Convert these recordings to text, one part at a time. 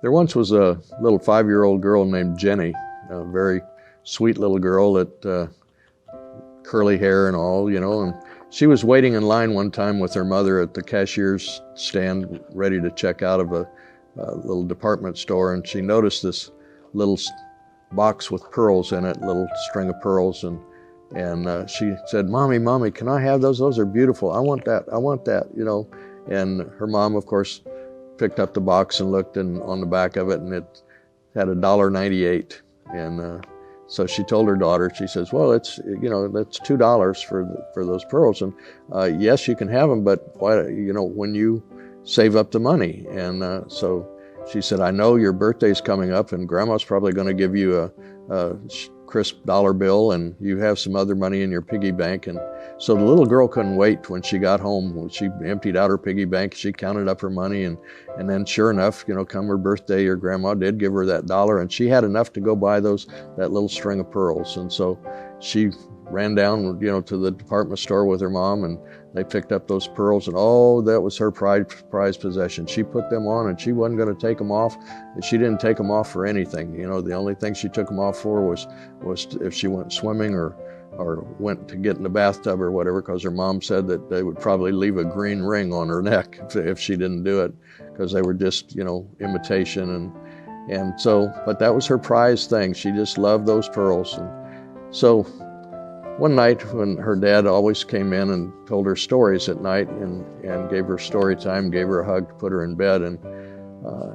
There once was a little 5-year-old girl named Jenny, a very sweet little girl that curly hair and all, and she was waiting in line one time with her mother at the cashier's stand, ready to check out of a little department store, and she noticed this little box with pearls in it, little string of pearls, and she said, Mommy, can I have those? Those are beautiful. I want that, and her mom, of course, picked up the box and looked on the back of it, and it had $1.98. And so she told her daughter, she says, well, that's $2 for those pearls. And yes, you can have them, but why, when you save up the money. And so she said, I know your birthday's coming up and Grandma's probably going to give you a crisp dollar bill, and you have some other money in your piggy bank. And so the little girl couldn't wait. When she got home, when she emptied out her piggy bank, she counted up her money, and then sure enough, come her birthday, your grandma did give her that dollar, and she had enough to go buy that little string of pearls. And so she ran down, to the department store with her mom, and they picked up those pearls, and that was her prized possession. She put them on, and she wasn't going to take them off. She didn't take them off for anything. The only thing she took them off for was if she went swimming or went to get in the bathtub or whatever, because her mom said that they would probably leave a green ring on her neck if she didn't do it, because they were just, imitation. And so, but that was her prized thing. She just loved those pearls. And so one night when her dad always came in and told her stories at night and gave her story time, gave her a hug to put her in bed, and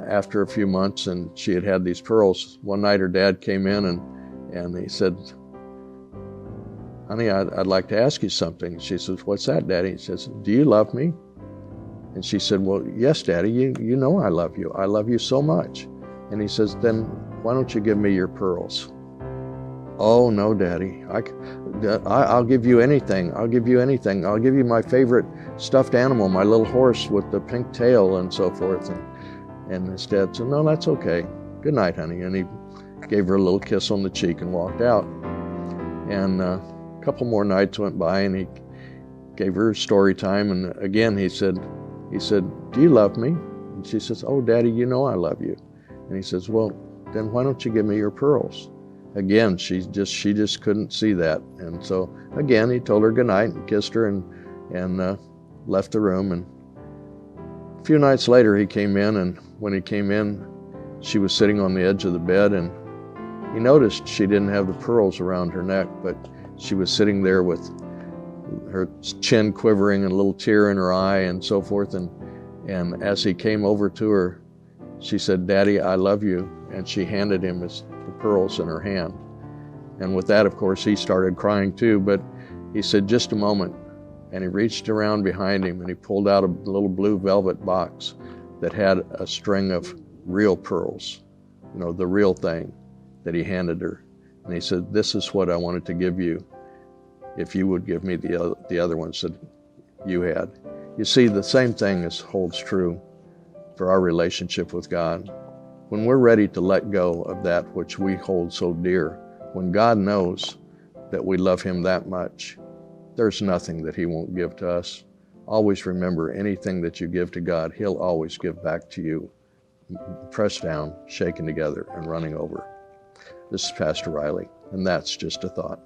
after a few months and she had these pearls, one night her dad came in and he said, honey, I'd like to ask you something. She says, what's that, Daddy? He says, do you love me? And she said, well, yes, Daddy, you know I love you. I love you so much. And he says, then why don't you give me your pearls? Oh, no, Daddy, I'll give you anything. I'll give you anything. I'll give you my favorite stuffed animal, my little horse with the pink tail and so forth. And his dad said, no, that's okay. Good night, honey. And he gave her a little kiss on the cheek and walked out. And a couple more nights went by, and he gave her story time. And again, he said, do you love me? And she says, oh, Daddy, you know I love you. And he says, well, then why don't you give me your pearls? Again, she just couldn't see that. And so again, he told her goodnight and kissed her and left the room. And a few nights later, he came in, and when he came in, she was sitting on the edge of the bed, and he noticed she didn't have the pearls around her neck, but she was sitting there with her chin quivering and a little tear in her eye and so forth. And as he came over to her, she said, Daddy, I love you. And she handed him the pearls in her hand. And with that, of course, he started crying too, but he said, just a moment. And he reached around behind him and he pulled out a little blue velvet box that had a string of real pearls, the real thing that he handed her. And he said, this is what I wanted to give you if you would give me the other ones that you had. You see, the same thing holds true for our relationship with God. When we're ready to let go of that which we hold so dear, when God knows that we love Him that much, there's nothing that He won't give to us. Always remember, anything that you give to God, He'll always give back to you, pressed down, shaken together, and running over. This is Pastor Riley, and that's just a thought.